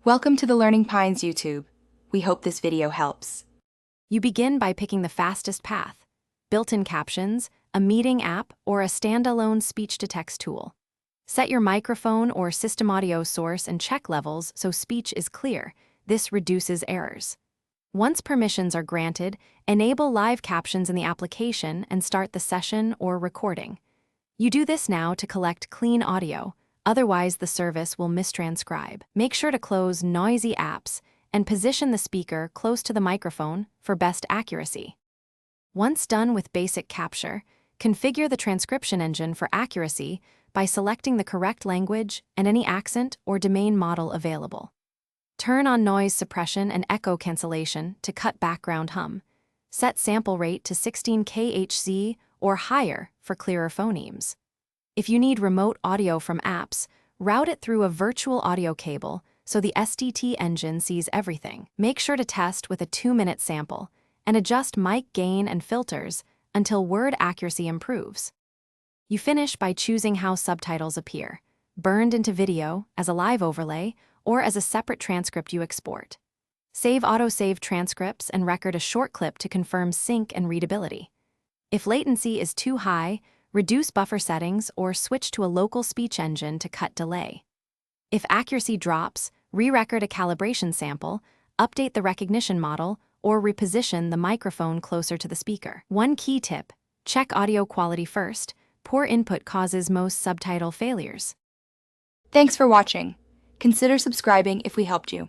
Welcome to the Learning Pines YouTube. We hope this video helps. You begin by picking the fastest path: built-in captions, a meeting app, or a standalone speech-to-text tool. Set your microphone or system audio source and check levels so speech is clear. This reduces errors. Once permissions are granted, enable live captions in the application and start the session or recording. You do this now to collect clean audio, otherwise the service will mistranscribe. Make sure to close noisy apps and position the speaker close to the microphone for best accuracy. Once done with basic capture, configure the transcription engine for accuracy by selecting the correct language and any accent or domain model available. Turn on noise suppression and echo cancellation to cut background hum. Set sample rate to 16 kHz or higher for clearer phonemes. If you need remote audio from apps, route it through a virtual audio cable so the SDT engine sees everything. Make sure to test with a 2-minute sample and adjust mic gain and filters until word accuracy improves. You finish by choosing how subtitles appear, burned into video, as a live overlay, or as a separate transcript you export. Save auto-save transcripts and record a short clip to confirm sync and readability. If latency is too high, reduce buffer settings or switch to a local speech engine to cut delay. If accuracy drops, re-record a calibration sample, update the recognition model, or reposition the microphone closer to the speaker. One key tip: check audio quality first. Poor input causes most subtitle failures. Thanks for watching. Consider subscribing if we helped you.